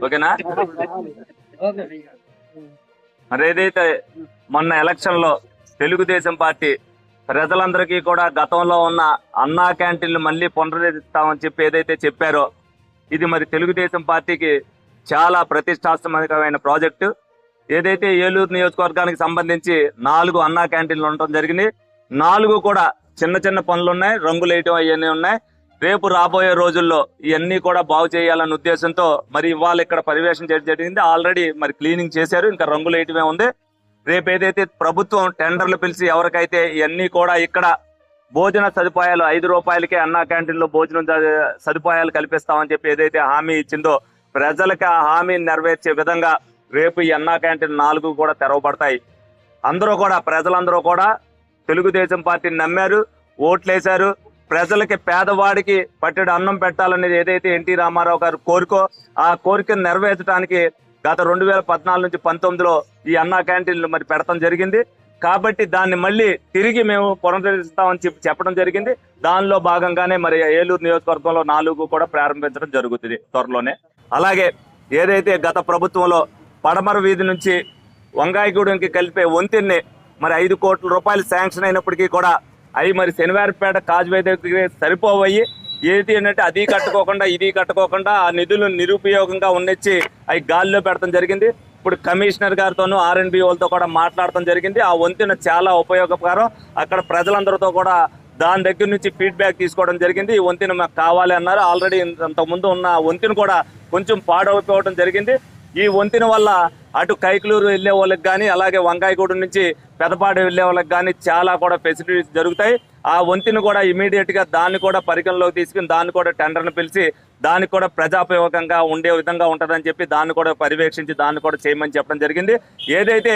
ఓకేనా? మరి ఏదైతే మొన్న ఎలక్షన్ లో తెలుగుదేశం పార్టీ ప్రజలందరికీ కూడా గతంలో ఉన్న అన్నా క్యాంటీన్లు మళ్ళీ పునరుద్ధరిస్తామని చెప్పి ఏదైతే చెప్పారో, ఇది మరి తెలుగుదేశం పార్టీకి చాలా ప్రతిష్టాత్మకమైన ప్రాజెక్టు. ఏదైతే ఏలూరు నియోజకవర్గానికి సంబంధించి 4 అన్నా క్యాంటీన్లు ఉండటం జరిగింది. 4 కూడా చిన్న చిన్న పనులు ఉన్నాయి, రంగులు వేయటం అవన్నీ ఉన్నాయి. రేపు రాబోయే రోజుల్లో ఇవన్నీ కూడా బాగు చేయాలన్న ఉద్దేశంతో మరి ఇవాళ ఇక్కడ పర్యవేక్షణ చేయడం జరిగింది. ఆల్రెడీ మరి క్లీనింగ్ చేశారు, ఇంకా రంగులు వేయటమే ఉంది. రేపు ఏదైతే ప్రభుత్వం టెండర్లు పిలిచి ఎవరికైతే ఇవన్నీ కూడా ఇక్కడ భోజన సదుపాయాలు 5 రూపాయలకే అన్నా క్యాంటీన్లో భోజనం సదుపాయాలు కల్పిస్తామని చెప్పి ఏదైతే హామీ ఇచ్చిందో, ప్రజలకు ఆ హామీని నెరవేర్చే విధంగా రేపు ఈ అన్నా క్యాంటీన్ 4 కూడా తెరవబడతాయి. ప్రజలందరూ కూడా తెలుగుదేశం పార్టీని నమ్మారు, ఓట్లేశారు. ప్రజలకి, పేదవాడికి పట్టెడు అన్నం పెట్టాలనేది ఏదైతే ఎన్టీ రామారావు గారు కోరికో, ఆ కోరికను నెరవేర్చడానికి గత 2014 నుంచి 19లో ఈ అన్నా క్యాంటీన్లు మరి పెడతాం జరిగింది. కాబట్టి దాన్ని మళ్ళీ తిరిగి మేము పునరుద్ధరిస్తామని చెప్పడం జరిగింది. దానిలో భాగంగానే మరి ఏలూరు నియోజకవర్గంలో 4 కూడా ప్రారంభించడం జరుగుతుంది త్వరలోనే. అలాగే ఏదైతే గత ప్రభుత్వంలో పడమర వీధి నుంచి వంగాయగూడెంకి కలిపే వంతెన్ని మరి 5 కోట్ల రూపాయలు శాంక్షన్ అయినప్పటికీ కూడా అవి మరి శనివారపేట కాజ్వే దగ్గర సరిపోవయ్యి, ఏది ఏంటంటే అది కట్టుకోకుండా ఇది కట్టుకోకుండా ఆ నిధులు నిరుపయోగంగా ఉన్నచ్చి అవి గాలిలో పెడతాం జరిగింది. ఇప్పుడు కమిషనర్ గారితోనూ R&B వాళ్ళతో కూడా మాట్లాడటం జరిగింది. ఆ వంతెన చాలా ఉపయోగకరం. అక్కడ ప్రజలందరితో కూడా దాని దగ్గర నుంచి ఫీడ్బ్యాక్ తీసుకోవడం జరిగింది. ఈ వంతెన మాకు కావాలి అన్నారు. ఆల్రెడీ అంతకుముందు ఉన్న వంతెన కూడా కొంచెం పాడైపోవడం జరిగింది. ఈ వంతెన వల్ల అటు కైకలూరు వెళ్లే వాళ్ళకి కానీ, అలాగే వంకాయగూడెం నుంచి పెదపాడు వెళ్లే వాళ్ళకి కానీ చాలా కూడా ఫెసిలిటీస్ జరుగుతాయి. ఆ వంతెన కూడా ఇమీడియట్ గా దాన్ని కూడా పరిగణలోకి తీసుకుని దాన్ని కూడా టెండర్ను పిలిచి దానికి కూడా ప్రజాపయోగంగా ఉండే విధంగా ఉంటుందని చెప్పి దాన్ని కూడా పర్యవేక్షించి దాన్ని కూడా చేయమని చెప్పడం జరిగింది. ఏదైతే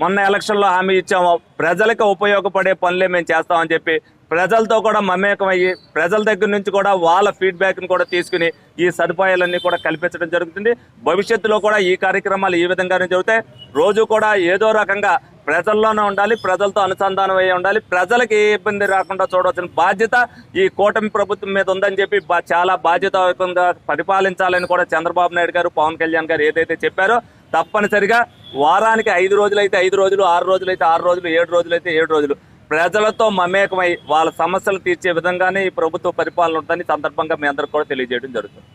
మొన్న ఎలక్షన్లో హామీ ఇచ్చామో ప్రజలకు ఉపయోగపడే పనులే మేము చేస్తామని చెప్పి ప్రజలతో కూడా మమేకమయ్యి ప్రజల దగ్గర నుంచి కూడా వాళ్ళ ఫీడ్బ్యాక్ని కూడా తీసుకుని ఈ సదుపాయాలన్నీ కూడా కల్పించడం జరుగుతుంది. భవిష్యత్తులో కూడా ఈ కార్యక్రమాలు ఈ విధంగానే జరుగుతాయి. రోజు కూడా ఏదో రకంగా ప్రజల్లోనే ఉండాలి, ప్రజలతో అనుసంధానం అయ్యి ఉండాలి. ప్రజలకు ఏ ఇబ్బంది రాకుండా చూడవలసిన బాధ్యత ఈ కూటమి ప్రభుత్వం మీద ఉందని చెప్పి చాలా బాధ్యతాయుతంగా పరిపాలించాలని కూడా చంద్రబాబు నాయుడు గారు, పవన్ కళ్యాణ్ గారు ఏదైతే చెప్పారో తప్పనిసరిగా వారానికి 5 రోజులైతే 5 రోజులు, 6 రోజులైతే 6 రోజులు, 7 రోజులైతే 7 రోజులు ప్రజలతో మమేకమై వాళ్ళ సమస్యలు తీర్చే విధంగానే ఈ ప్రభుత్వ పరిపాలన ఉంటుందని సందర్భంగా మీ అందరికి కూడా తెలియజేయడం జరుగుతుంది.